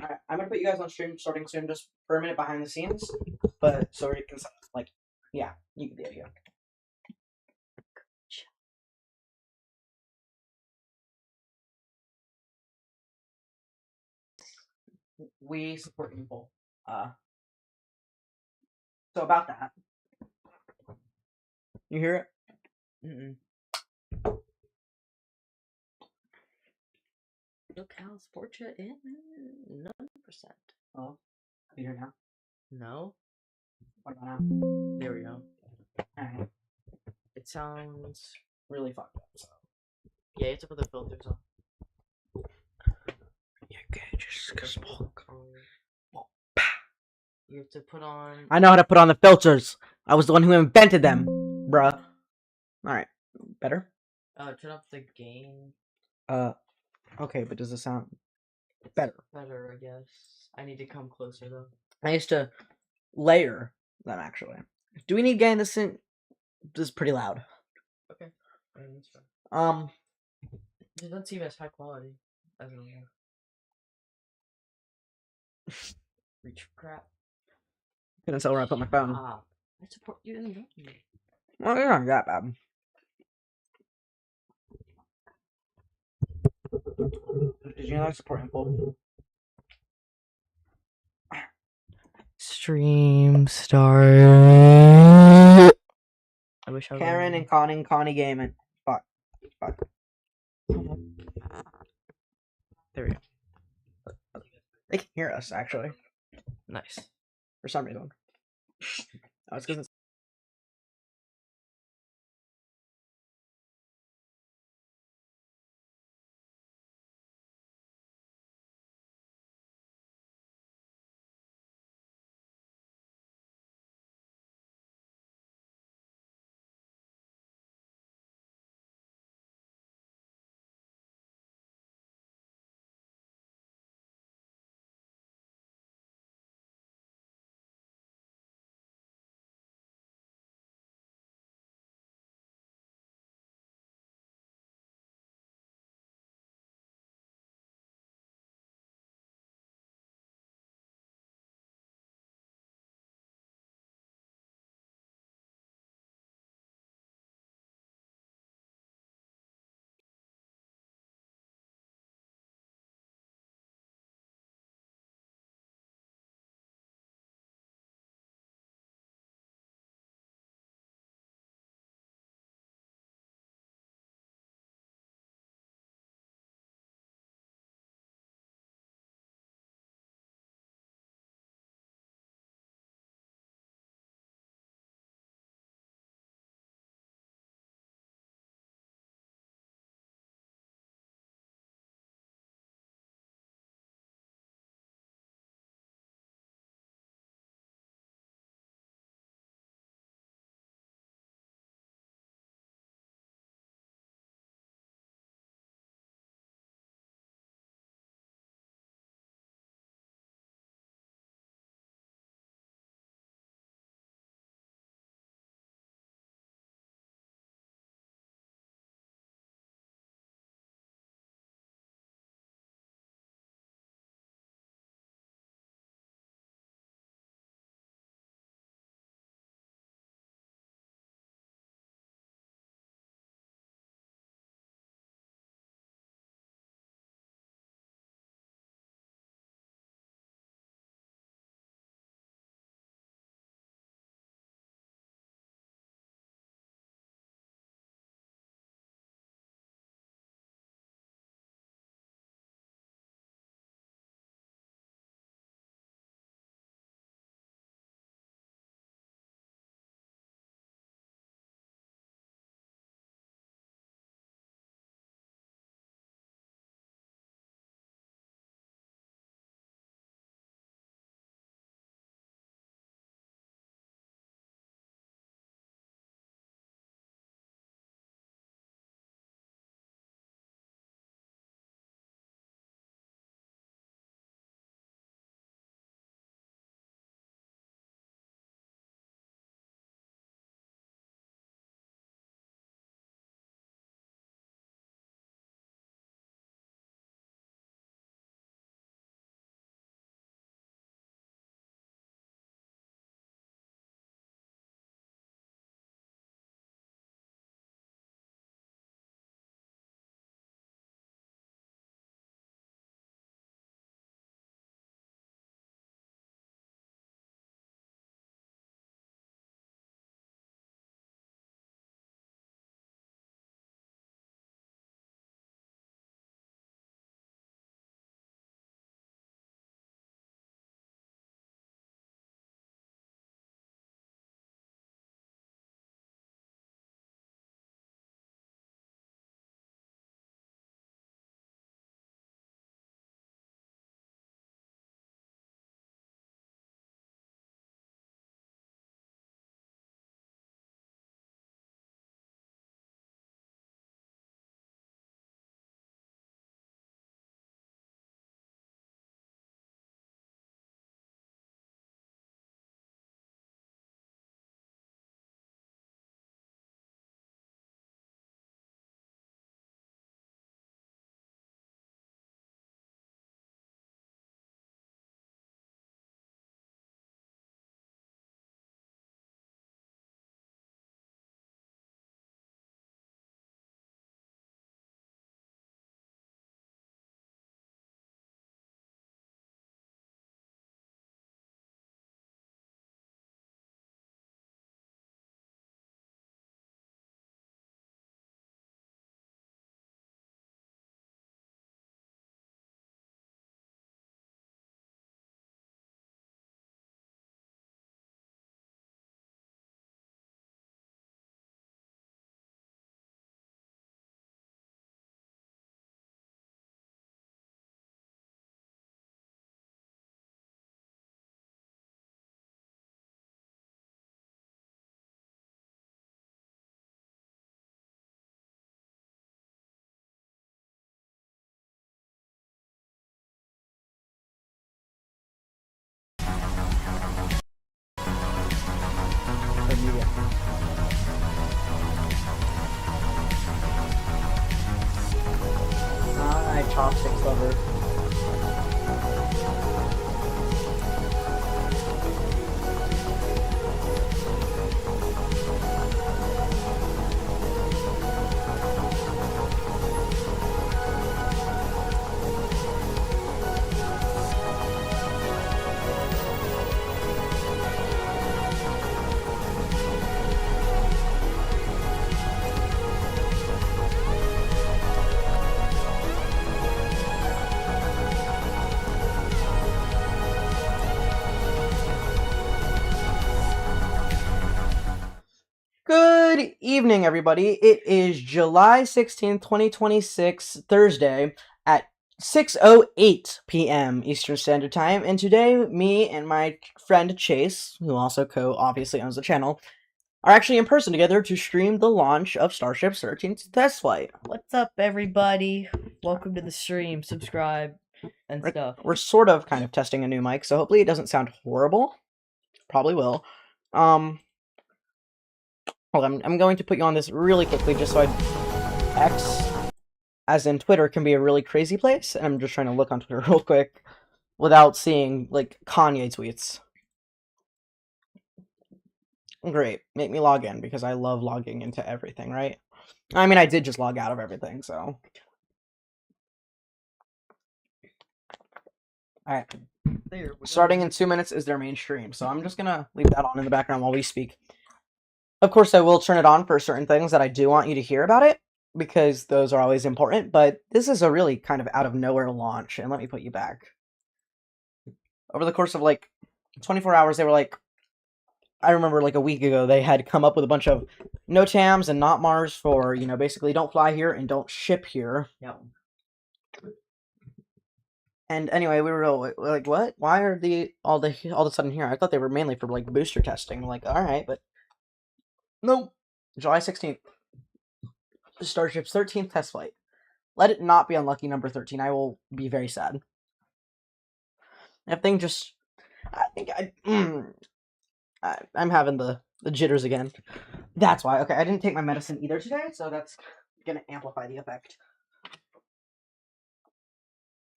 Alright, I'm gonna put you guys on stream starting soon, just for a minute behind the scenes. But so you can like, yeah, you get the idea. We support people. So about that, you hear it? Look how Sportia in 9%. Oh, you hear now? No. What about now? There we go. Alright. It sounds Really fucked up. So. yeah, you have to put the filters on. You can't just smoke. You have to put on. I know how to put on the filters. I was the one who invented them, bruh. Alright. Better? Turn up the gain. Okay, but does it sound better? Better, I guess. I need to come closer though. I used to layer them actually. Do we need gain? This is pretty loud. Okay. That's fine. It doesn't seem as high quality. I don't know. Reach for crap. Couldn't tell where I put my phone. I support you in the Well, you're not that bad. Did you know I support Impulse? Stream start. I wish I was Karen and Connie Gaming. Fuck. There we go. They can hear us actually. Nice. For some reason. Oh, it's because it's Hi, chopsticks lover. Good evening, everybody. It is July 16th, 2026, Thursday at 6:08 p.m. Eastern Standard Time, and today me and my friend Chase, who also obviously owns the channel, are actually in person together to stream the launch of Starship's 13th test flight. What's up, everybody? Welcome to the stream. Subscribe and stuff. We're sort of kind of testing a new mic, so hopefully it doesn't sound horrible. Probably will. Hold on, I'm going to put you on this really quickly just so X, as in Twitter, can be a really crazy place, and I'm just trying to look on Twitter real quick without seeing, like, Kanye tweets. Great. Make me log in, because I love logging into everything, right? I mean, I did just log out of everything, so... Alright. Starting in 2 minutes is their main stream, so I'm just gonna leave that on in the background while we speak. Of course, I will turn it on for certain things that I do want you to hear about it, because those are always important, but this is a really kind of out-of-nowhere launch, and let me put you back. Over the course of, like, 24 hours, they were like... I remember, like, a week ago, they had come up with a bunch of NOTAMs and not Mars for, you know, basically don't fly here and don't ship here. Yep. And anyway, we were like, what? Why are all of a sudden here? I thought they were mainly for, like, booster testing. Like, alright, but... Nope. July 16th. Starship's 13th test flight. Let it not be unlucky number 13. I will be very sad. That thing just... I think I'm having the jitters again. That's why. Okay, I didn't take my medicine either today, so that's gonna amplify the effect.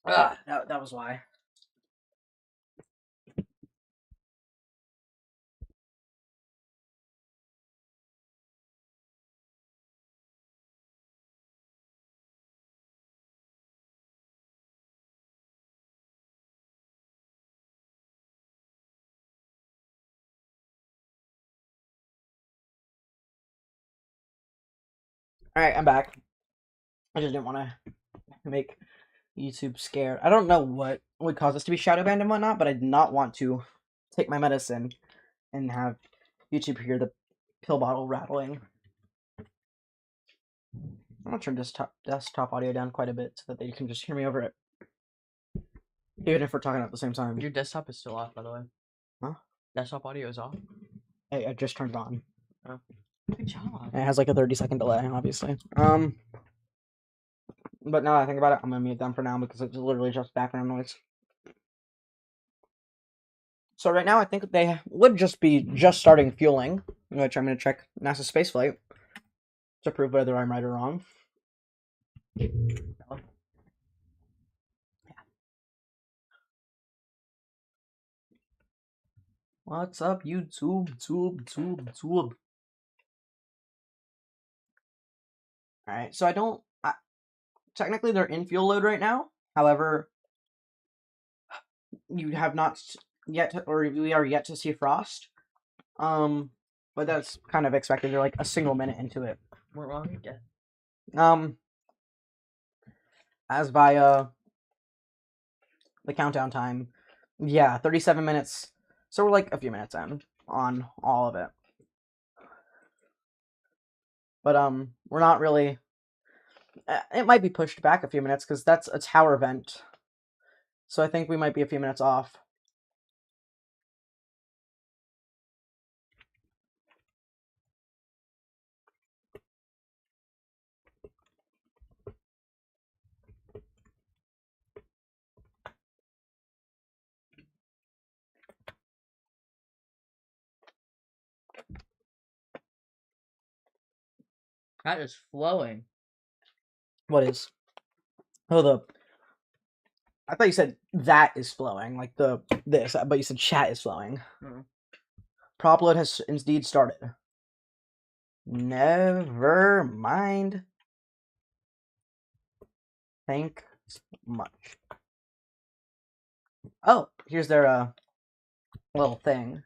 That was why. Alright, I'm back. I just didn't want to make YouTube scared. I don't know what would cause us to be shadow banned and whatnot, but I did not want to take my medicine and have YouTube hear the pill bottle rattling. I'm gonna turn desktop audio down quite a bit so that they can just hear me over it. Even if we're talking at the same time. Your desktop is still off, by the way. Huh? Desktop audio is off? I just turned it on. Oh. Good job. It has like a 30-second delay, obviously. But now that I think about it, I'm gonna mute them for now because it's literally just background noise. So right now, I think they would just be starting fueling, which I'm gonna check NASA spaceflight to prove whether I'm right or wrong. What's up, YouTube? Alright, so technically they're in fuel load right now. However, you have not yet, or we are yet to see frost. But that's kind of expected. They're like a single minute into it. We're wrong again. As by, the countdown time, yeah, 37 minutes. So we're like a few minutes in on all of it. But, we're not really... It might be pushed back a few minutes, because that's a tower vent. So I think we might be a few minutes off. That is flowing. What is? Oh, I thought you said that is flowing, like this, but you said chat is flowing. Prop load has indeed started. Never mind. Thanks much. Oh, here's their little thing.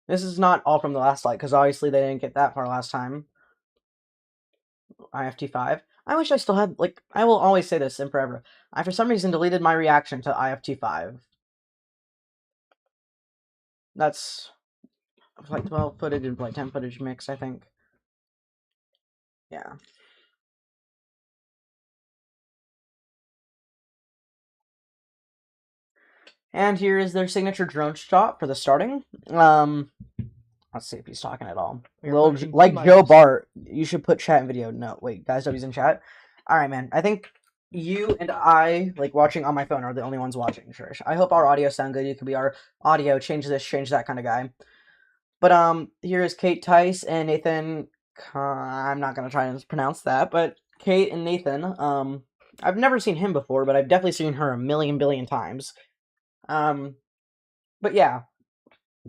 This is not all from the last light, because obviously they didn't get that far last time. IFT5. I wish I still had, like, I will always say this and forever. I, for some reason, deleted my reaction to IFT5. That's like 12 footage and like 10 footage mix, I think. Yeah. And here is their signature drone shot for the starting. Let's see if he's talking at all. Like Joe Bart, you should put chat and video. No, wait, guys, W's in chat. All right, man. I think you and I, like watching on my phone, are the only ones watching. Sure. I hope our audio sound good. You could be our audio, change this, change that kind of guy. But here is Kate Tice and Nathan. I'm not gonna try and pronounce that, but Kate and Nathan. I've never seen him before, but I've definitely seen her a million billion times. But yeah,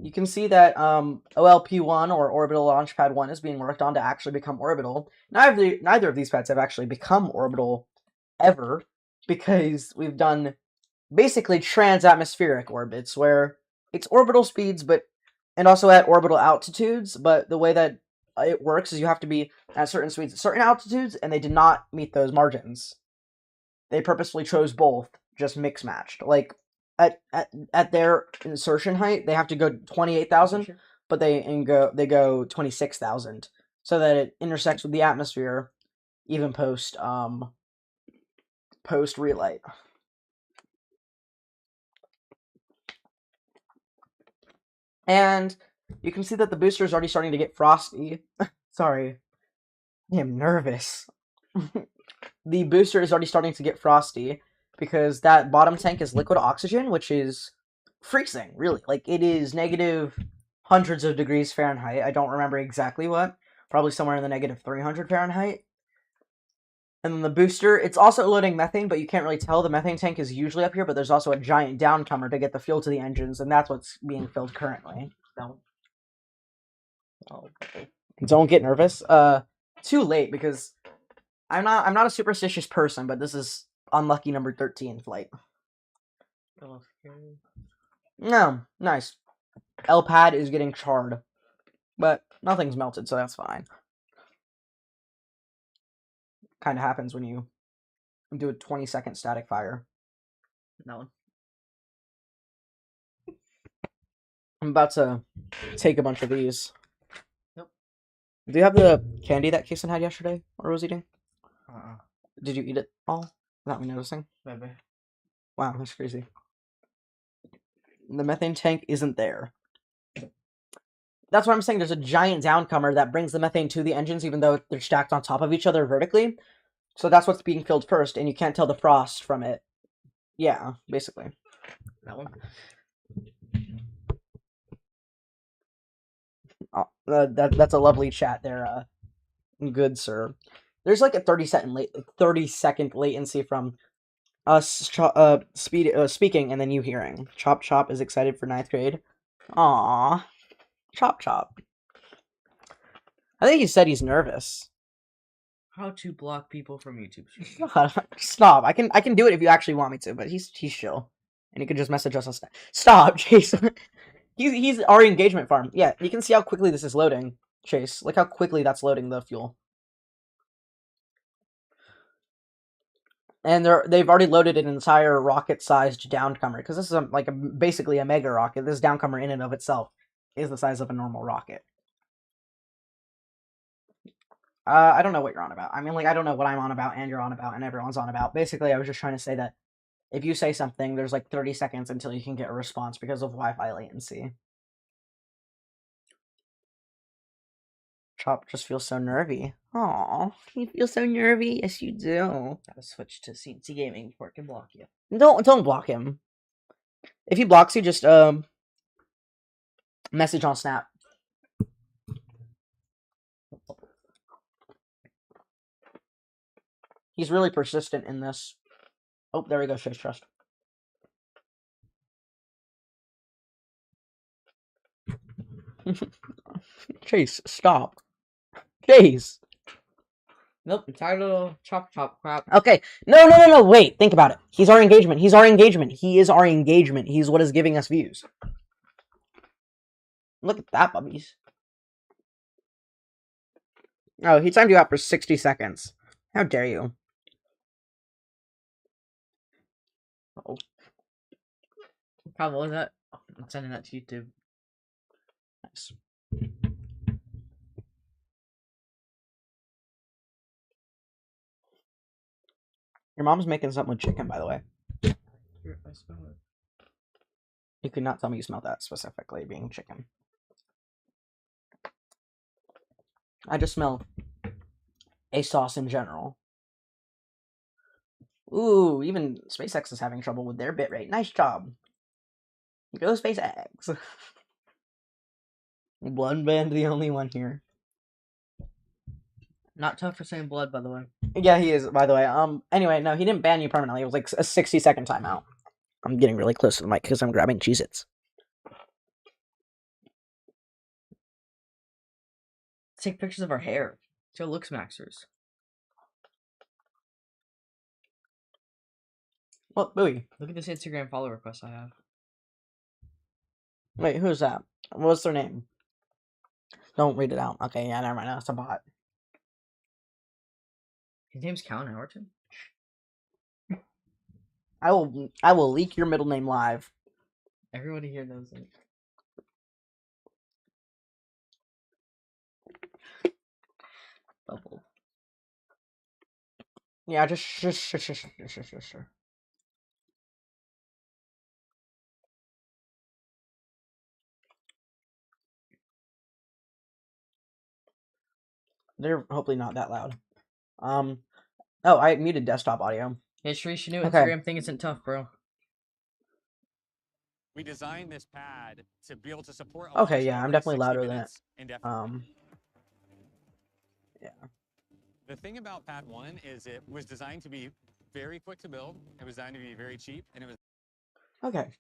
you can see that OLP1 or Orbital Launchpad 1 is being worked on to actually become orbital. Neither of these pads have actually become orbital ever, because we've done basically transatmospheric orbits where it's orbital speeds, and also at orbital altitudes, but the way that it works is you have to be at certain speeds at certain altitudes, and they did not meet those margins. They purposefully chose both, just mix matched. Like at their insertion height, they have to go 28,000, but they go 26,000, so that it intersects with the atmosphere, even post relight. And you can see that the booster is already starting to get frosty. Sorry, I am nervous. The booster is already starting to get frosty because that bottom tank is liquid oxygen, which is freezing, really. Like, it is negative hundreds of degrees Fahrenheit. I don't remember exactly what. Probably somewhere in the negative 300 Fahrenheit. And then the booster, it's also loading methane, but you can't really tell. The methane tank is usually up here, but there's also a giant downcomer to get the fuel to the engines, and that's what's being filled currently. Don't get nervous. Too late, because I'm not a superstitious person, but this is unlucky number 13 flight. No, nice. L pad is getting charred, but nothing's melted, so that's fine. Kind of happens when you do a 20-second static fire. No. I'm about to take a bunch of these. Nope. Do you have the candy that Kason had yesterday, or was eating? Did you eat it all without me noticing? Maybe. Wow, that's crazy. The methane tank isn't there. That's what I'm saying. There's a giant downcomer that brings the methane to the engines, even though they're stacked on top of each other vertically. So that's what's being filled first, and you can't tell the frost from it. Yeah, basically. That one. That's a lovely chat there, good sir. There's like a 30-second latency from us speaking and then you hearing. Chop Chop is excited for 9th grade. Aww. Chop Chop. I think he said he's nervous. How to block people from YouTube. Stop. I can do it if you actually want me to, but he's chill. And he can just message us on Snap. Stop, Jason. He's our engagement farm. Yeah, you can see how quickly this is loading, Chase. Look how quickly that's loading the fuel. And they've already loaded an entire rocket-sized downcomer, because this is basically a mega rocket. This downcomer in and of itself is the size of a normal rocket. I don't know what you're on about. I mean, I don't know what I'm on about, and you're on about, and everyone's on about. Basically, I was just trying to say that if you say something, there's 30 seconds until you can get a response because of Wi-Fi latency. Chop just feels so nervy. Aw, you feel so nervy? Yes, you do. Gotta switch to CNC gaming before it can block you. Don't block him. If he blocks you, just message on Snap. He's really persistent in this. Oh, there we go, Chase Trust. Chase, stop. Chase. Nope, I'm tired of chop crap. Okay. No. Wait, think about it. He's our engagement. He's our engagement. He is our engagement. He's what is giving us views. Look at that, bubbies. Oh, he timed you out for 60 seconds. How dare you? Oh. God, what was that? Oh, I'm sending that to YouTube. Nice. Your mom's making something with chicken, by the way. Here, I smell it. You could not tell me you smelled that specifically, being chicken. I just smell a sauce in general. Ooh, even SpaceX is having trouble with their bitrate. Nice job. Go SpaceX. Blood band, the only one here. Not tough for saying blood, by the way. Yeah, he is, by the way. Anyway, no, he didn't ban you permanently. It was like a 60-second timeout. I'm getting really close to the mic because I'm grabbing Cheez-Its. Take pictures of our hair. Show looks maxers. What, buoy? Look at this Instagram follow request I have. Wait, who's that? What's their name? Don't read it out. Okay, yeah, never mind. That's a bot. His name's Callan Howerton. I will leak your middle name live. Everybody here knows it. Bubble. Yeah, just sure. They're hopefully not that loud. Oh, I muted desktop audio. Yeah, Sharish, your new Okay. Instagram thing isn't tough, bro. We designed this pad to be able to support. Okay, yeah, I'm definitely louder than it. Yeah. The thing about Pad 1 is it was designed to be very quick to build. It was designed to be very cheap, and it was. Okay.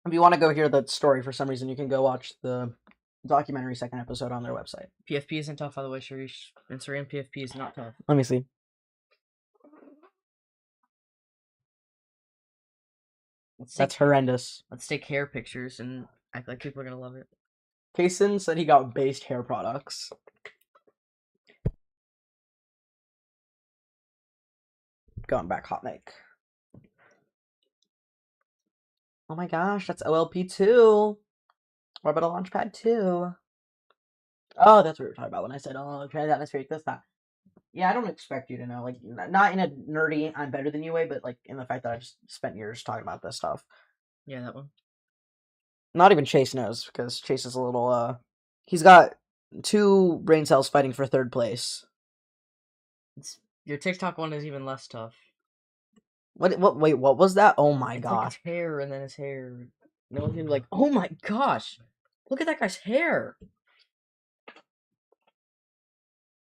If you want to go hear the story for some reason, you can go watch the documentary second episode on their website. PFP isn't tough, by the way, Sharish. Instagram PFP is not tough. Let me see. That's horrendous. Let's take hair pictures and act like people are gonna love it. Kaysen said he got based hair products. Going back, hot mic. Oh my gosh, that's OLP2. What about a Launchpad 2? Oh, that's what we were talking about when I said, oh, transatmospheric this, that. Yeah, I don't expect you to know. Like, not in a nerdy, I'm better than you way, but like in the fact that I just spent years talking about this stuff. Yeah, that one. Not even Chase knows, because Chase is a little, he's got 2 brain cells fighting for 3rd place. Your TikTok one is even less tough. Wait, what was that? Oh my gosh. Like his hair and then his hair. No one's gonna be like, oh my gosh, look at that guy's hair.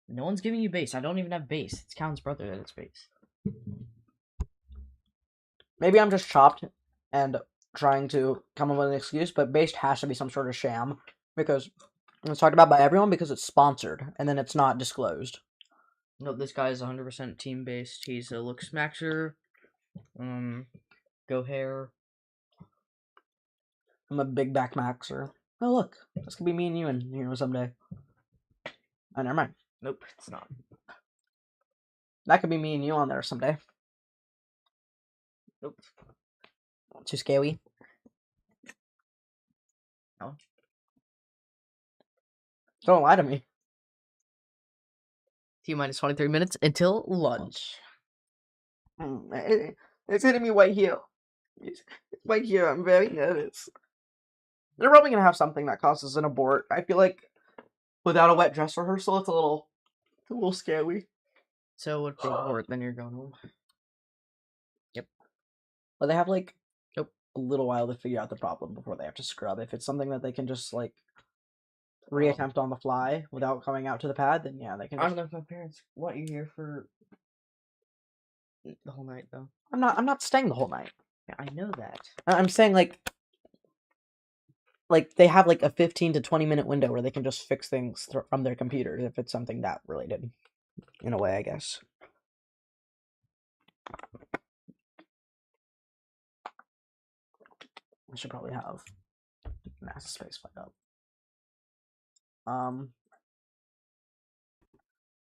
No one's giving you base. I don't even have base. It's Callan's brother that has base. Maybe I'm just chopped and trying to come up with an excuse, but based has to be some sort of sham because it's talked about by everyone because it's sponsored and then it's not disclosed. No, this guy is 100% team based. He's a looks maxer. Go hair. I'm a big back maxer. Oh look, this could be me and you in here someday. Oh, never mind. Nope, it's not. That could be me and you on there someday. Nope. Too scary. No. Don't lie to me. T-minus 23 minutes until lunch. It's hitting me right here. It's right here. I'm very nervous. They're probably gonna have something that causes an abort. I feel like without a wet dress rehearsal, it's a little scary. So if they abort, then you're going home. Yep. But they have like Nope. a little while to figure out the problem before they have to scrub. If it's something that they can just like reattempt on the fly without coming out to the pad, then yeah, they can. I Just... don't know if my parents want you here for the whole night, though. I'm not staying the whole night. Yeah, I know that. I'm saying like they have like a 15 to 20-minute window where they can just fix things from their computers if it's something that related, in a way, I guess. I should probably have NASA space flight up.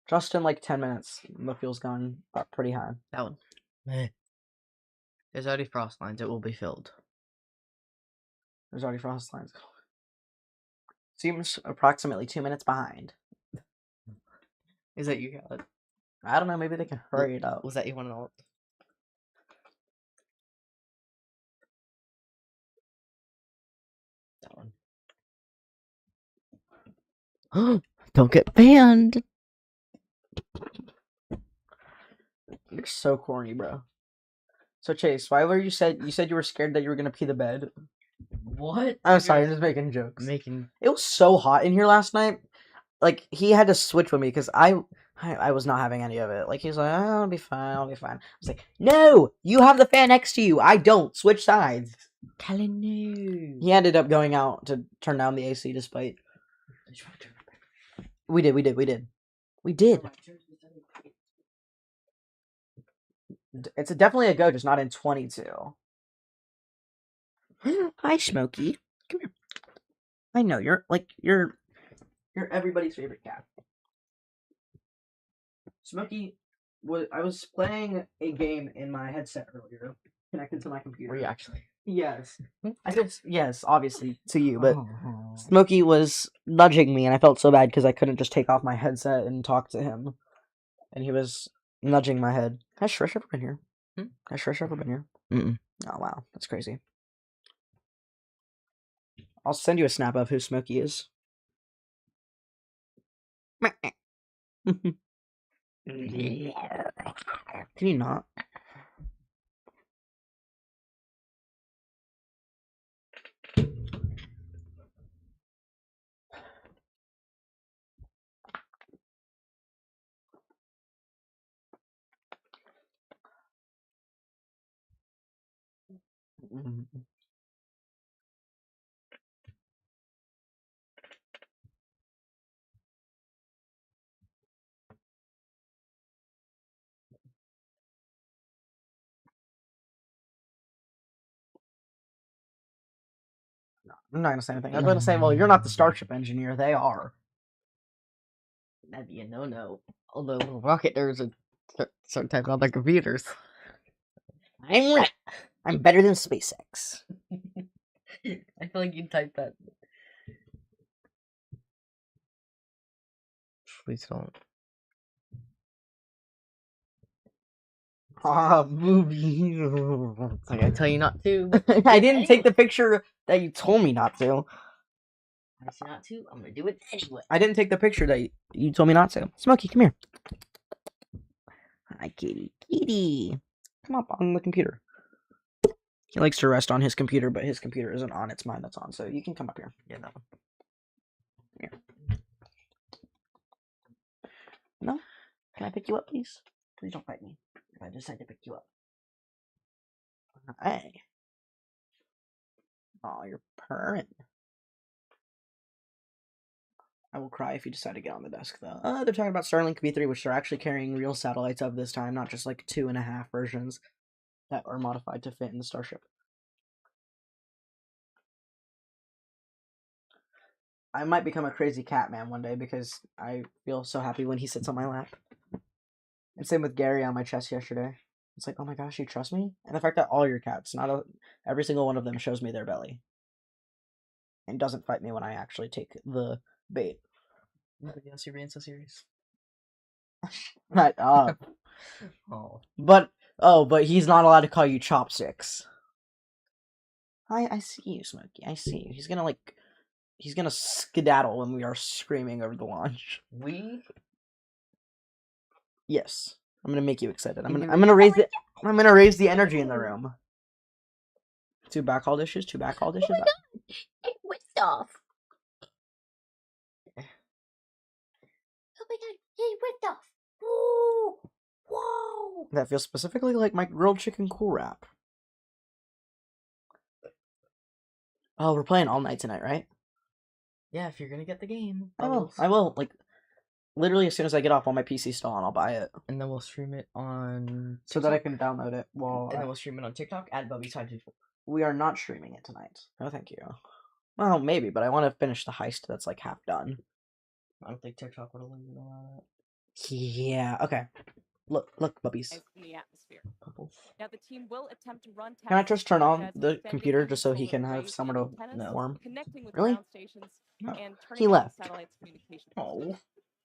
Just in like 10 minutes, the fuel's gone up pretty high. That one. There's already frost lines. It will be filled. There's already frost lines. Seems approximately 2 minutes behind. Is that you, Khaled? I don't know. Maybe they can hurry it up. Was that you want to know? That one. Don't get banned. You're so corny, bro. So Chase, why were you said you were scared that you were gonna pee the bed? What? I'm sorry, I'm just making jokes. Making. It was so hot in here last night. Like he had to switch with me because I was not having any of it. Like he's like, oh, I'll be fine, I'll be fine. I was like, no, you have the fan next to you. I don't. Switch sides. Callan, no. He ended up going out to turn down the AC despite. We did. It's definitely a go, just not in 22. Hi, Smokey. Come here. I know you're everybody's favorite cat. Smokey, I was playing a game in my headset earlier, connected to my computer. Were you actually? Yes. Yes, obviously to you, but Smokey was nudging me, and I felt so bad because I couldn't just take off my headset and talk to him, and he was nudging my head. Has Shrish ever been here? Has Shrish ever been here? Mm-mm. Oh wow, that's crazy. I'll send you a snap of who Smokey is. Can you not? I'm not gonna say anything. I was gonna say, well, you're not the Starship engineer. They are. That'd be a no-no. Although rocket nerds are certain type of other computers. I'm better than SpaceX. I feel like you'd type that. Please don't. Movie. Like I tell you not to. I didn't take the picture that you told me not to. I said not to. I'm gonna do it anyway. I didn't take the picture that you told me not to. Smokey, come here. Hi, kitty. Kitty. Come up on the computer. He likes to rest on his computer, but his computer isn't on. It's mine that's on. So you can come up here. Yeah, no. Here. No? Can I pick you up, please? Please don't fight me if I decide to pick you up. Hey. Oh, you're purring. I will cry if you decide to get on the desk, though. They're talking about Starlink V3, which they're actually carrying real satellites of this time, not just like 2.5 versions that are modified to fit in the Starship. I might become a crazy cat man one day because I feel so happy when he sits on my lap. And same with Gary on my chest yesterday. It's like, oh my gosh, you trust me? And the fact that all your cats, every single one of them shows me their belly. And doesn't fight me when I actually take the bait. Nobody else your Ransom series? Shut up. Oh. But he's not allowed to call you chopsticks. I see you, Smokey. I see you. He's gonna skedaddle when we are screaming over the launch. We? Yes. I'm gonna make you excited. I'm gonna raise the energy in the room. Two backhaul dishes. Two backhaul dishes. It whipped off. Oh my god, it whipped off. Whoa! Whoa! That feels specifically like my grilled chicken cool wrap. Oh, we're playing all night tonight, right? Yeah, if you're gonna get the game, I will. I will. Like, literally as soon as I get off on my PC still on, I'll buy it. And then we'll stream it on So that I can download it. Well, and then we'll stream it on TikTok at Bubby's524. we are not streaming it tonight. No, thank you. Well, maybe, but I want to finish the heist that's like half done. I don't think TikTok would allow that. Yeah. Okay. Look, bubbies. In the atmosphere. Bubbles. Now the team will attempt to run Can I tests just turn on such as the extending computer just so he infrasolar can have arrays somewhere and to antennas, warm? connecting with Really? ground stations, No. and He turning on left. the satellite's communication. Oh.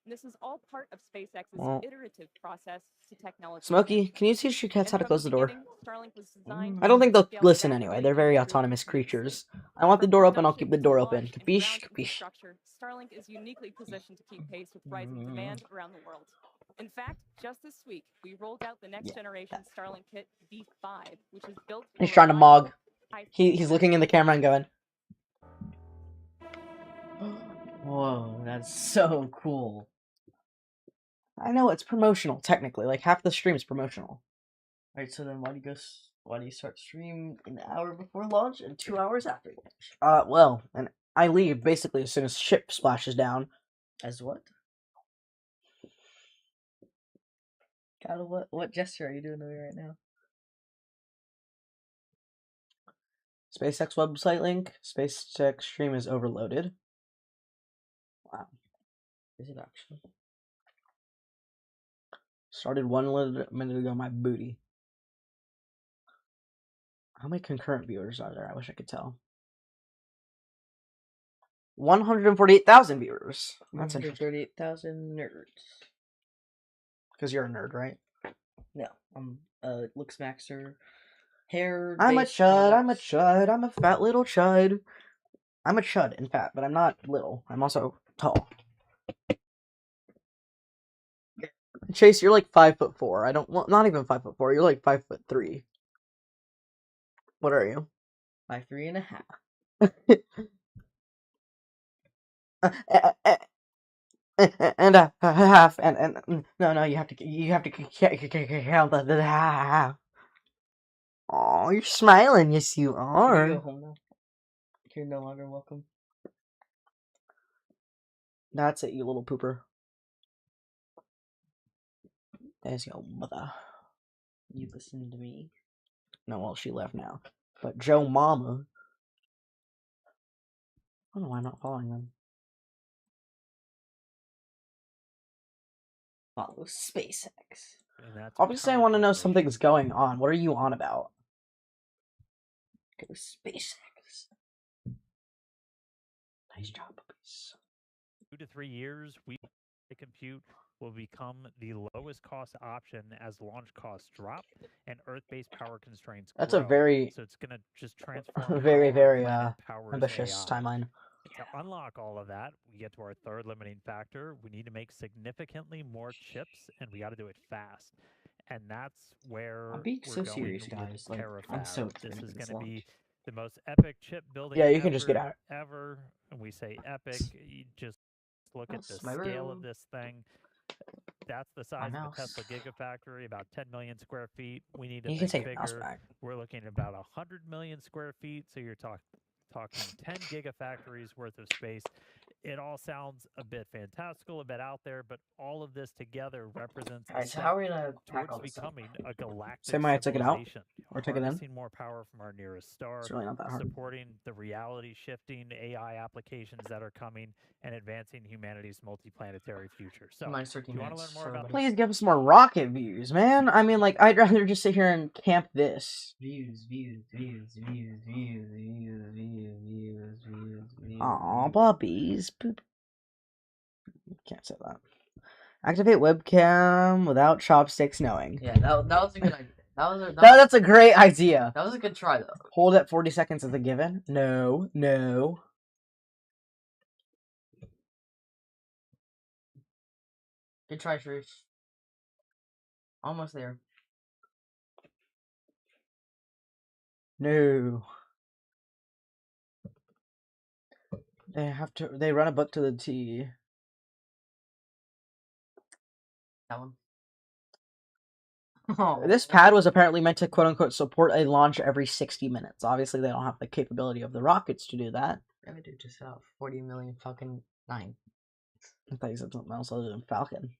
And this is all part of SpaceX's Well. iterative process to technology. Smokey, can you teach your cats how to And from close the door? beginning, Starlink was designed I don't think they'll to scale listen rapidly anyway. They're very and autonomous improve creatures. efficiency. I want the From door open, I'll keep the production door to open. launch and Capiche? ground Capiche. infrastructure, Starlink is uniquely positioned to keep pace with rising demand around the world. In fact, just this week, we rolled out the next generation Starlink kit V5, which is built He's for trying to reliable, mog. high- He's looking in the camera and going, Whoa, that's so cool. I know it's promotional, technically. Like, half the stream is promotional. Alright, so then why do you start stream an hour before launch and 2 hours after launch? Well, and I leave basically as soon as ship splashes down. As what? God, what gesture are you doing to me right now? SpaceX website link. SpaceX stream is overloaded. Wow. Is it actually? Started 1 minute ago, my booty. How many concurrent viewers are there? I wish I could tell. 148,000 viewers. That's interesting. 138,000 nerds. Because you're a nerd, right? No, I'm looks maxer. Hair. I'm a based chud, I'm a products. chud, I'm a fat little chud. I'm a chud and fat, but I'm not little. I'm also tall. Chase, you're like 5'4". I don't, well, not even 5'4". You're like 5'3". What are you? 5'3.5". And a half, and no, you have to count the half. Oh, you're smiling, yes you Can are. you go home now? You're no longer welcome. That's it, you little pooper. There's your mother. You listen to me. No, well, she left now. But Joe Mama. I don't know why I'm not following them. Follow SpaceX. Obviously, I want to know something's going on. What are you on about? Go SpaceX. Nice job, puppies. 2 to 3 years, compute will become the lowest cost option as launch costs drop and Earth-based power constraints That's a grow. very, So it's going to just transform very, how our very planet powers ambitious AI. timeline. To unlock all of that, we get to our third limiting factor. We need to make significantly more chips, and we got to do it fast. And that's where I'm being we're so going serious, with guys. Like, Terafab. I'm so This excited is for this going to be launch. the most epic chip building Yeah, you can just get out. ever. And we say epic, you just look at the That's my scale of room. this thing. That's the size of mouse. a Tesla Gigafactory, about 10 million square feet. We need to You can think take your mouse bigger. back. We're looking at about 100 million square feet, so you're talking 10 gigafactories worth of space. It all sounds a bit fantastical, a bit out there, but all of this together represents a Alright, so step how are we gonna pack all towards this up? becoming a galactic Same way I took it out, civilization. or took it in. Harnessing more power from our nearest star, It's really not that hard. supporting the reality shifting AI applications that are coming, and advancing humanity's multiplanetary future. So, Minus if 13 you want to minutes. learn more about Please give us more rocket views, man. I mean, like, I'd rather just sit here and camp this. Views. Aw, puppies. Poop. Can't say that. Activate webcam without chopsticks knowing. Yeah, that was a good idea. That's a great idea. That was a good try, though. Hold at 40 seconds as a given. No. Good try, Sharif. Almost there. No. They run a book to the T. That one. This pad was apparently meant to quote unquote support a launch every 60 minutes. Obviously, they don't have the capability of the rockets to do that. Yeah, dude, just 40 million Falcon 9. I thought you said something else other than Falcon.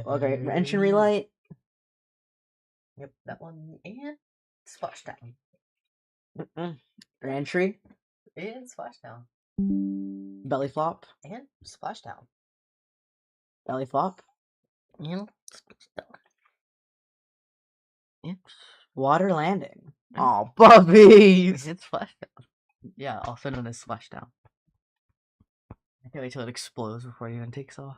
Okay, engine relight. Yep, that one and splashdown. Entry. And splashdown. Belly flop. And splashdown. Belly flop. And splashdown. And Water landing. Oh, puppies! it's splashdown. Yeah, also known as splashdown. I can't wait till it explodes before it even takes off.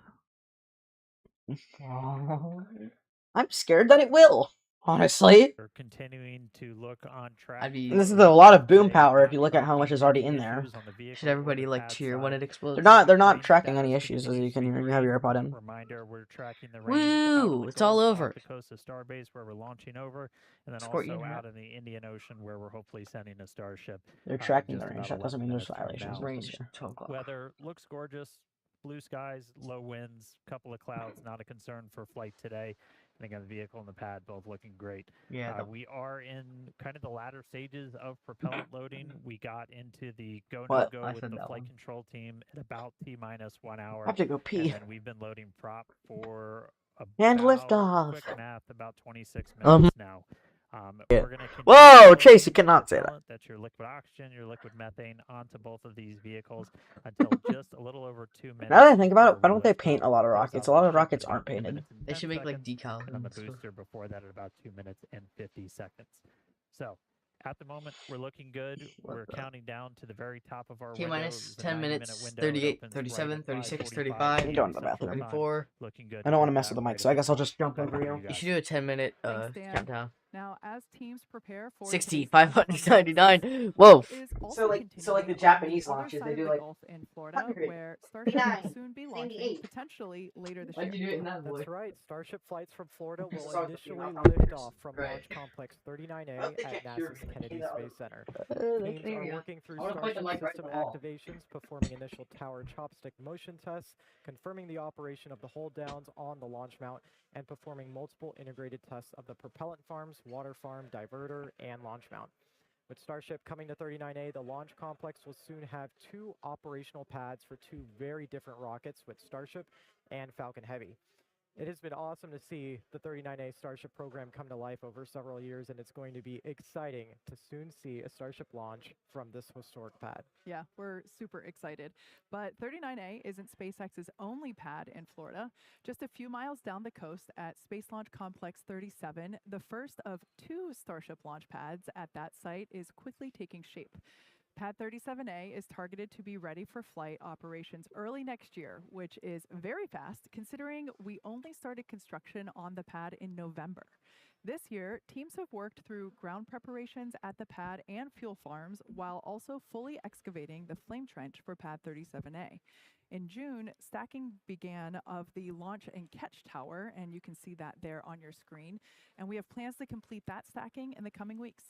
I'm scared that it will. Honestly, We're continuing to look on track. I'd be- and this is a lot of boom power if you look at how much is already in there. Should everybody like cheer when it explodes? They're not tracking any issues as you can hear. You have your AirPod in. Reminder: we're tracking the range. Woo! It's all over. The coast of Starbase where we're launching over, and then Squirt you also in your out in the Indian Ocean where we're hopefully sending a Starship. They're tracking just the range. about That doesn't 11 mean there's minutes from violations. now. Range 12 o'clock. Weather looks gorgeous. Blue skies, low winds, couple of clouds. Not a concern for flight today. And again, the vehicle and the pad both looking great. Yeah. We are in kind of the latter stages of propellant loading. We got into the go What? no go I with said the that flight one. control team at about T-minus 1 hour. I have to go And pee. then we've been loading prop for And about, lift off. quick math, about 26 minutes now. Yeah. We're gonna Whoa, continue Chase, you loading cannot say that. propellant, that's your liquid oxygen, your liquid methane, onto both of these vehicles until just a little over 2 minutes. Now that I think about it, before why we don't they lift paint off. a lot of Close rockets? out A lot the of ship rockets at aren't about 2 painted. minutes and They 10 should make like seconds, decals. and then the and stuff. booster before that at about 2 minutes and 50 seconds. So at the moment, we're looking good. What We're the- counting down to the very top of our T window. minus It's a 10 90-minute minutes, window. It 38, opens 37, right at 36, 5:45 35. You go in the Central bathroom. Time. 34. Looking good. I don't want to Hit mess that with the mic, right so I at guess I'll the just jump top. over you. You should do a 10-minute Thanks, Dan. countdown. Now, as teams prepare for 60, today's launch on the 599. Whoa. is So also like the continuing on Japanese other launches, side they of do the like Gulf in Florida, 100, where Starship 99, will soon be launching 98. potentially later this Why'd you year. do it in that voice? That's right. Starship flights from Florida This is will all the initially female lift operators. off from Right. Launch Complex 39A Oh, they at can't hear NASA's me. Kennedy That Space Center. They Teams can hear are ya. working through I wanna point the Starship mic right to system the wall. activations, performing initial tower chopstick motion tests, confirming the operation of the hold downs on the launch mount, and performing multiple integrated tests of the propellant farms, water farm, diverter, and launch mount. With Starship coming to 39A, the launch complex will soon have 2 operational pads for 2 very different rockets with Starship and Falcon Heavy. It has been awesome to see the 39A Starship program come to life over several years, and it's going to be exciting to soon see a Starship launch from this historic pad. Yeah, we're super excited. But 39A isn't SpaceX's only pad in Florida. Just a few miles down the coast at Space Launch Complex 37, the first of 2 Starship launch pads at that site is quickly taking shape. Pad 37A is targeted to be ready for flight operations early next year, which is very fast considering we only started construction on the pad in November. This year, teams have worked through ground preparations at the pad and fuel farms while also fully excavating the flame trench for Pad 37A. In June, stacking began of the launch and catch tower, and you can see that there on your screen. And we have plans to complete that stacking in the coming weeks.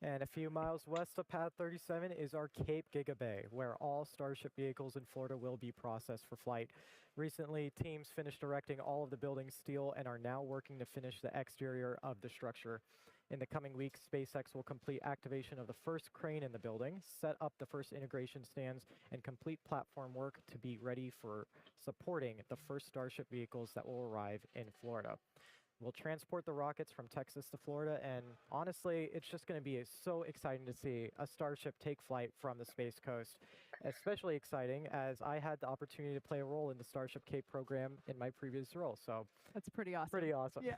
And a few miles west of Pad 37 is our Cape Giga Bay, where all Starship vehicles in Florida will be processed for flight. Recently, teams finished erecting all of the building's steel and are now working to finish the exterior of the structure. In the coming weeks, SpaceX will complete activation of the first crane in the building, set up the first integration stands, and complete platform work to be ready for supporting the first Starship vehicles that will arrive in Florida. We'll transport the rockets from Texas to Florida, and honestly, it's just going to be so exciting to see a Starship take flight from the Space Coast. Especially exciting as I had the opportunity to play a role in the Starship Cape program in my previous role, so That's pretty awesome. pretty awesome. Yeah.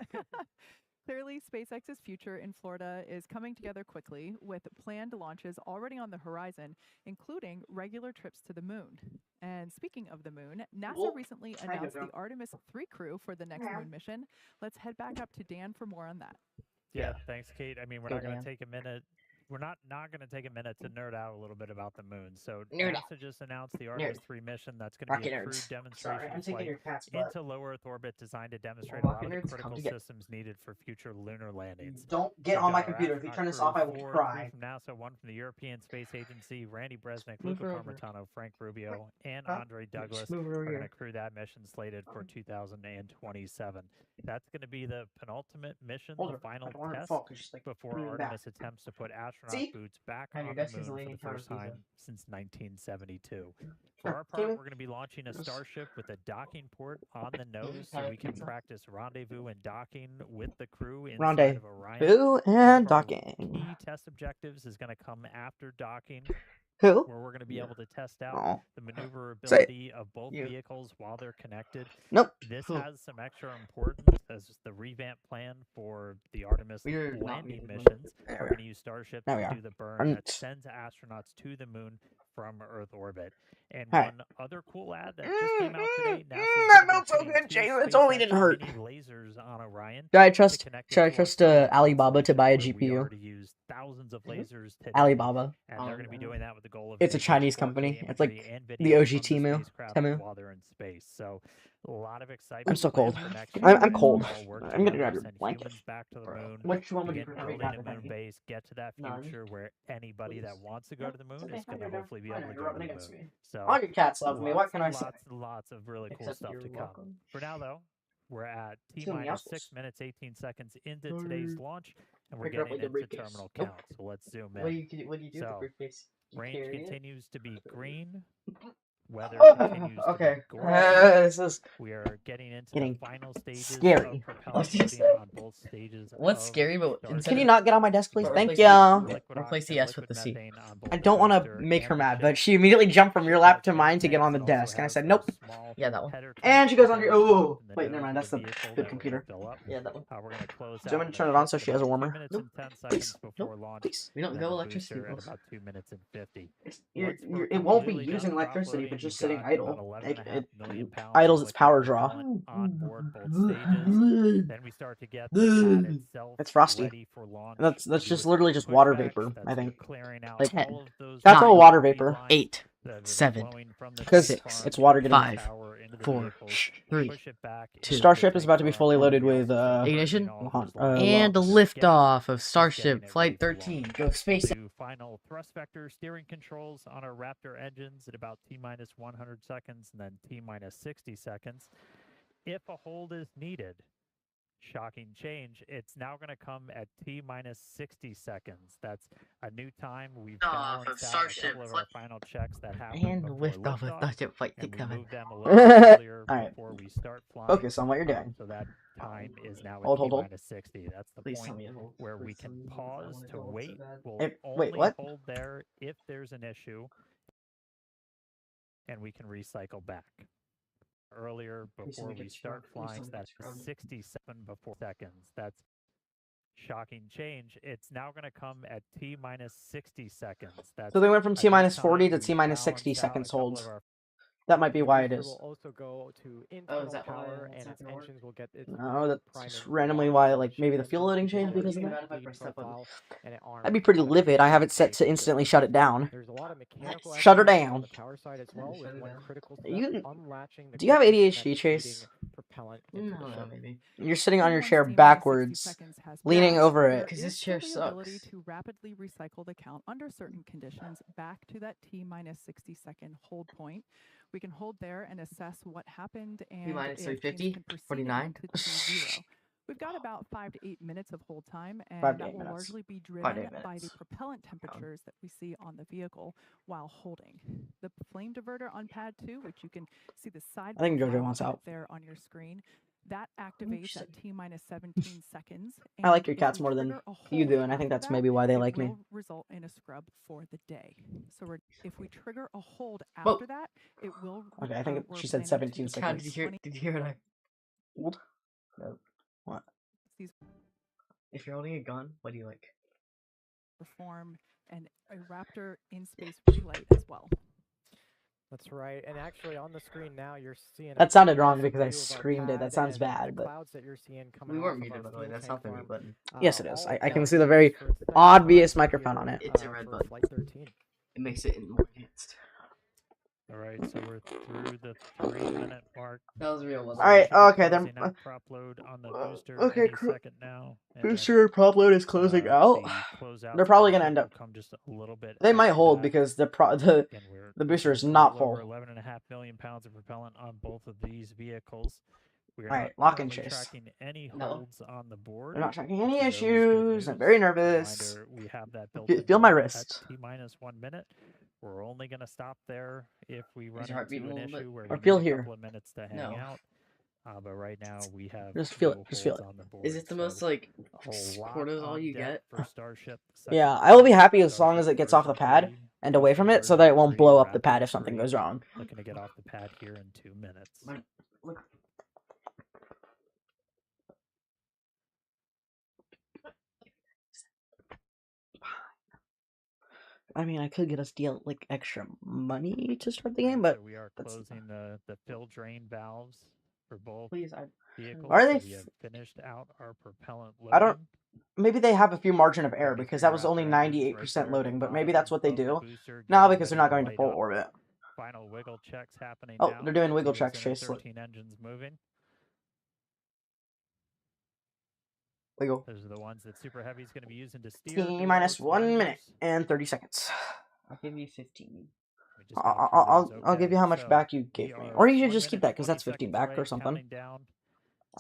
Clearly, SpaceX's future in Florida is coming together quickly with planned launches already on the horizon, including regular trips to the moon. And speaking of the moon, NASA Well, recently kind of, announced the though. Artemis 3 crew for the next moon mission. Let's head back up to Dan for more on that. Yeah, thanks, Kate. I mean, we're Go, not going Dan. to take a minute we're not going to take a minute to nerd out a little bit about the moon. So Nerd out. NASA just announced the Artemis 3 mission. That's going to Rocket be a crewed nerds. demonstration Sorry, I'm taking flight your cat's butt. into low Earth orbit designed to demonstrate a lot Rocket of the nerds, come critical to get- systems needed for future lunar landings. Don't get We've on got my our computer. If you astronaut turn this crew, off, I will 4, cry. 3 from NASA, 1 from the European Space Agency, Randy Bresnik, Move Luca over. Parmitano, Frank Rubio, and Huh? Andre Douglas Just move over are going to here. crew that mission slated for 2027. That's going to be the penultimate mission, Hold the her. final I don't want her to test fall 'cause she's like before leaning back. Artemis attempts to put astronaut See? boots back Have your on the desk is moon for leaning the towards first Lisa. time since 1972. For Sure. our part, Jamie? we're going to be launching a Yes. Starship with a docking port on the nose so we can practice rendezvous and docking with the crew inside of Orion. Boo One and of our docking. key test objectives is going to come after docking, Who? where we're going to be able to test out Oh. the Say it. maneuverability of both You. vehicles while they're connected. Nope. This Who? has some extra importance as the revamp plan for the Artemis We're not landing muted. missions. There We're we going to use Starship There we to are. do the burn I'm- that sends astronauts to the moon from Earth orbit. And Alright. one other cool ad that just came out today, NASA's that gonna be felt so putting good, 2 Jay. It totally SpaceX didn't hurt. mini lasers on Orion Should I to trust? connect it Should I to our trust Starlink Alibaba to buy a constellation, where we GPU? already use thousands of lasers today. Alibaba. And they're going to be doing that with the goal of It's a enabling Chinese 4K company. It's like imagery and the video OG from Temu. spacecraft Temu. while they're in space. So a lot of excitement. I'm so planned cold. for next I'm year as we cold. all work I'm gonna together grab to your send blanket. humans back to the moon. Which one would you Begin prefer? building a moon base, get to that None. future where anybody that wants to go to the moon okay. is going to You're down. hopefully be I able know, to you're go to rubbing the against moon. me. So All your cats love me. What can I say? lots of really cool Except stuff you're to come. welcome. For now, though, we're at T Too many minus assholes. 6 minutes 18 seconds into today's launch, and we're Pick it up getting with your into briefcase. terminal Nope. count. So let's zoom What do in. you do? What do you do with the So, briefcase? You Range carry it? continues to be green. Weather Oh, continues to okay. be gorgeous. This is We are getting into getting the final stages scary. of propellant What's he loading say? on both stages. What's of scary, but Starship. instead Can you of not get on my desk, please? We're Thank replacing you. liquid Replace oxygen, the S with liquid the C. methane on both I the don't want to booster make her and the mad, ship. but she immediately jumped from your lap to Has mine to get tanks. on the It also desk, and I has said, those nope. small Yeah, that one. header And she tanks goes under. that go Oh, in the wait, never nose mind. of That's the vehicle good that we're computer. gonna fill up. Yeah, that one. We're going to close Do you out want me to the turn it on ship so at she has a about 2 warmer? minutes Nope. and 10 Please. seconds before launch. Please. We don't And go then the electricity. booster at about 2 minutes and 50. It won't be completely done using prop electricity if loading, it's just you've sitting got idle. about 11.5 million pounds of Idles its liquid power draw. propellant on board both stages. Then we start to get the pad itself It's frosty. ready for launch. That's to do just its literally just pushback. water vapor, That's I think. clearing out Like, all of those that's all Nine. water vapor. lines 8, that have been 7, flowing from the Because tank six, farm it's water into getting. the 5, tower, into the 4, vehicles, 3, push it back two. into Starship the is about to be tank fully farm. loaded We also with, start ignition, purging all of those lines and of the gas, liftoff of just Starship getting it Flight ready for 13. launch. Go space. Do final thrust vector steering controls on our Raptor engines at about T minus 100 seconds and then T minus 60 seconds. If a hold is needed, shocking change, it's now going to come at T minus 60 seconds. That's a new time. We've balanced out a Starship couple of our final checks that happened And before liftoff of liftoff, Starship Flight and we 67. moved them a little bit earlier Alright. before we start flying. Focus on what you're doing. So that time is now at Hold, T hold, hold. minus 60. That's the Please tell point me to hold. where we Please tell can me to hold. I pause wanna to hold so wait. bad. We'll Wait, only what? hold there if there's an issue, and we can recycle back. Earlier, Please before don't we get start scrubbed. Please flying, don't get that's scrubbed. 67 before seconds. That's shocking change. It's now going to come at T minus 60 seconds. That's So they went from a T new minus 40 time. to T We've minus 60 balanced out a seconds couple hold. of our That might be The why it booster is. will also go to Oh, internal is that why power, it's and not its gonna work? engines will get its No, that's priming just for randomly launch. why, The like, ship maybe the has fuel loading changed continuous because of that? bleed profile, and it arms That'd be pretty with livid. I have it set to tape instantly system. shut it down. There's a lot of mechanical Shut her activity on down. the power side as well, with one critical step, You- unlatching the do you have quick ADHD, disconnect Chase? feeding propellant into the No, ship. maybe. You're sitting on your Once chair T minus 60 backwards, seconds has leaning passed, over there it. 'Cause this is chair still the ability sucks. to rapidly recycle the count under certain conditions back to that T minus 60 second hold point. We can hold there and assess what happened and minus if 350, teams can proceed 49. again to T0. We've got about 5 to 8 minutes of hold time, and 5 to that 8 will minutes. largely be 5 to driven 8 by the minutes. propellant temperatures that we see on the vehicle while holding. The flame diverter on pad 2, which you can see the side I think Jojo profile wants of it out. there on your screen, that activates Interesting. at T minus 17 seconds. I like and your if cats we more than trigger a you hold do, and I think after that's that, maybe why they it like me. will result in a scrub for the day. So if we trigger a hold Whoa. after that, it will. Okay, I think we're she said planning to 17 deploy How seconds. did you hear? 20 Did you hear what I? Hold. No. What? these If you're holding a gun, what do you like? perform a Raptor in space relay as well. That's right. And actually, on the screen now, you're seeing. That sounded wrong closer because I view of our screamed it. That pad sounds and bad, the but clouds that you're seeing coming We off weren't of muted, our by the way. fuel That's tank not the mute farm. button. yes, it is. All I can see LEDs the very for aesthetic obvious design microphone on here, it. It's a red for button. Flight 13. It makes it more enhanced. All right, so we're through the 3-minute mark. That was real, wasn't All right, it? Should be okay, then. closing out prop load on the booster okay, any second now. And then, Booster prop load is closing out. the closeout They're probably gonna Starship end up. will come just a little bit They might after hold that. because the Again, we're the booster looking is at a not little over full. 11.5 million pounds of propellant on both of these vehicles. We are All not right, lock and currently chase. tracking any No. holds on the board. They're not tracking any For those, good issues. I'm news. very nervous. Reminder, we have that built Feel my at wrist. T-minus 1 minute. We're only going to stop there if we run Is your heart into beating an a little issue bit? where Or we feel need a here. couple of minutes to hang No. out. But right now we have Just feel it, no just feel holds it. on the board. Is it the so most like a lot cortisol on you deck get? for Starship? Yeah, Second I will be flight, happy as long Starship as it gets off the version pad 3, and away from booster it, so that it version won't 3, blow up the Raptor pad if something 3. goes wrong. Looking to get off the pad here in 2 minutes. Look. I mean, I could get us deal like extra money to start the Right, game, but so we are that's- closing the fill drain valves for both Please, I. vehicles. Are so they we have finished out our propellant loading. I don't- maybe they have a few margin of error 33 because that was only Raptor engines 98% right there at the loading, but maybe bottom that's what they of the do. booster, No, getting because they're ready not going to light full up. orbit. Final wiggle checks happening Oh, now. they're doing wiggle Two checks, Zenith Chase. Look. 13 engines moving. Wiggle. Those are the ones that Super Heavy is going to be using to steer. T-minus towards 1 the minute engines. and 30 seconds. I'll give you 15. We just gotta prove those I'll give you okay. how much So, back you we gave me. are Or you should 1 just keep minute, that because 20 that's 15 seconds back away, or something. counting down.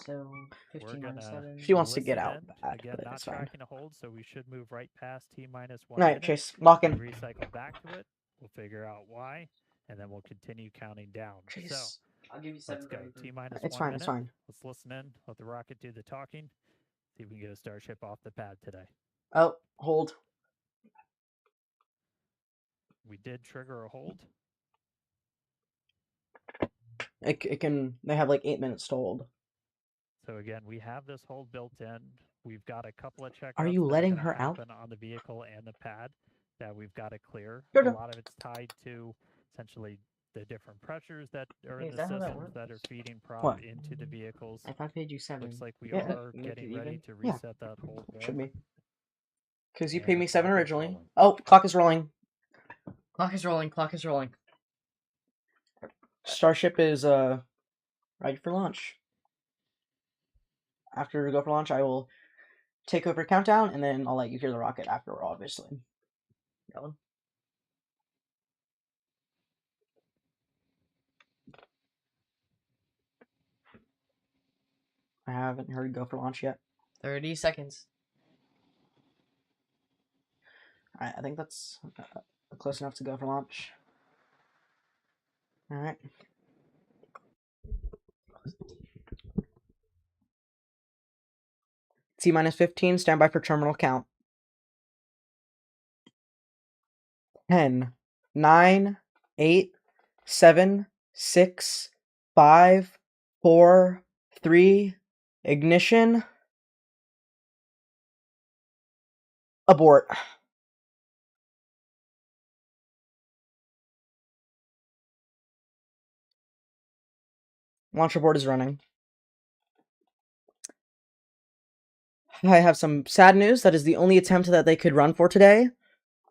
So We're 15 minus gonna 7. She wants to get listen out in. bad, Again, but not it's fine. tracking a hold, so we should move right past T-minus 1 Alright, minute. Chase. Lock We in. recycle back to it. We'll figure out why, and then we'll continue counting down. So Chase. I'll give you let's 7. go. T-minus It's 1 fine, minute. it's fine. Let's listen in. Let the rocket do the talking. See if we can get a Starship off the pad today. Oh, hold. We did trigger a hold. It can. They have like 8 minutes to hold. So again, we have this hold built in. We've got a couple of checkups Are you that are letting gonna her out? happen on the vehicle and the pad that we've got to clear. Sure A do. lot of it's tied to essentially the different pressures that are Hey, in is the that how that systems that are works? feeding prop What? into the vehicles. If I paid you 7. Looks like we Yeah. are You make getting it ready even? to Yeah. reset that hold. Should back. be. Because you And paid the me 7 clock is originally. rolling. Oh, clock is rolling. Clock is rolling. Clock is rolling. Starship is ready for launch. After we go for launch, I will take over countdown, and then I'll let you hear the rocket after, obviously. Going. I haven't heard go for launch yet. 30 seconds. Alright, I think that's close enough to go for launch. Alright. T-minus 15, stand by for terminal count. 10, 9, 8, 7, 6, 5, 4, 3, ignition. Abort. Launcher board is running. I have some sad news. That is the only attempt that they could run for today.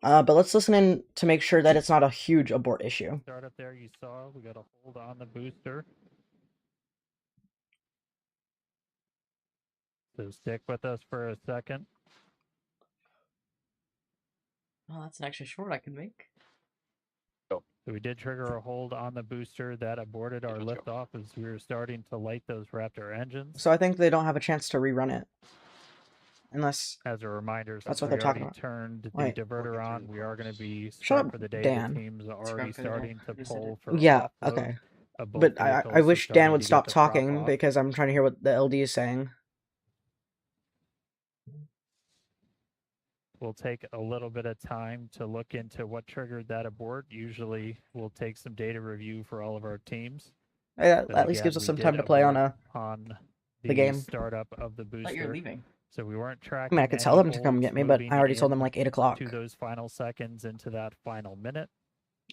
But let's listen in to make sure that it's not a huge abort issue. Start up there, you saw we got a hold on the booster. So stick with us for a second. Oh, that's an extra short I could make. So we did trigger a hold on the booster that aborted our liftoff as we were starting to light those Raptor engines. So I think they don't have a chance to rerun it. Unless... As a reminder, That's since what we they're talking already about. turned the Wait. diverter on, we are going to be Shut start up, for the day. Dan. The team's already Scrap for the starting to day. Just said pull it. for Yeah, offload okay. of both But I vehicles, so wish Dan starting would to get stop the prop talking off. because I'm trying to hear what the LD is saying. We'll take a little bit of time to look into what triggered that abort. Usually we'll take some data review for all of our teams. That But at least again, gives us we some did time to play on abort a... on the game. startup of the I thought you were booster. leaving. So we weren't I tracking mean, I could tell any them to come holds get me, but moving I already told them in like 8 o'clock. to those final seconds into that final minute.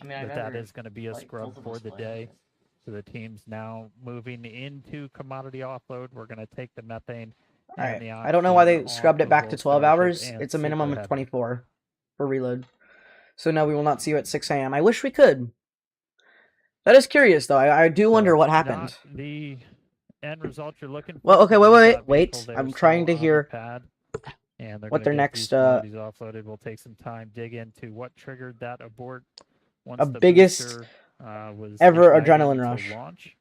I mean, I'd But that rather is going to be a like scrub both of for us the play, day. but- So the team's now moving into commodity offload. We're going to take the methane All and right. the I don't know why oxygen they off scrubbed it of back to both 12 Starship hours. and It's a minimum Super of Heavy. 24 for reload. So no, we will not see you at 6 a.m. I wish we could. That is curious, though. I do wonder So what not happened. the end result you're looking for. Well, okay, but wait, we've wait, got wait. vehicle there I'm still trying to on the hear pad, and they're what gonna their get next, these commodities offloaded. We'll take some time, dig into what triggered that abort once the biggest booster was ever ignited adrenaline to rush. launch.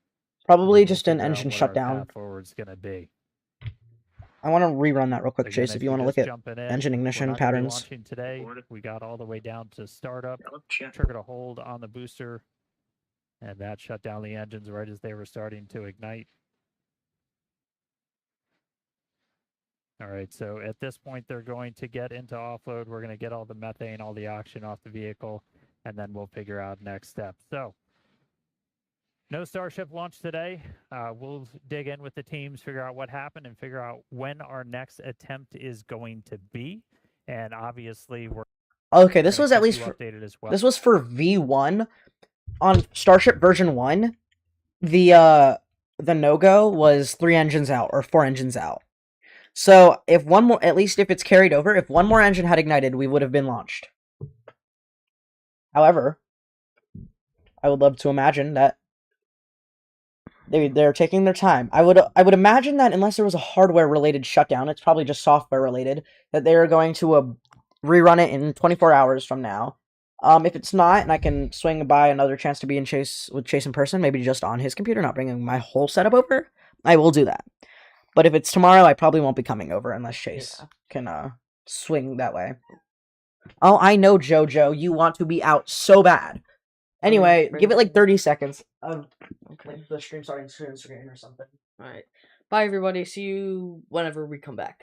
Probably We'll just an figure out engine what our shutdown. path forward's gonna be. I want to rerun that real quick, Again, Chase, if you want to look just at jumping in, engine we're ignition not gonna be patterns. launching today. We got all the way down to startup, triggered a hold on the booster, and that shut down the engines right as they were starting to ignite. All right, so at this point, they're going to get into offload. We're going to get all the methane, all the oxygen off the vehicle, and then we'll figure out next steps. So, no Starship launch today. We'll dig in with the teams, figure out what happened, and figure out when our next attempt is going to be. And obviously, we're Okay, this gonna was at keep least you for, updated as well. this was for V1 on Starship version 1. The no-go was 3 engines out or 4 engines out. So if one more, at least if it's carried over, if one more engine had ignited, we would have been launched. However, I would love to imagine that they're taking their time. I would imagine that unless there was a hardware related shutdown, it's probably just software related, that they are going to rerun it in 24 hours from now. If it's not, and I can swing by another chance to be in Chase in person, maybe just on his computer, not bringing my whole setup over, I will do that. But if it's tomorrow, I probably won't be coming over unless Chase can swing that way. Oh, I know, Jojo, you want to be out so bad. Anyway, give it like 30 seconds of like the stream starting to screen or something. All right. Bye, everybody. See you whenever we come back.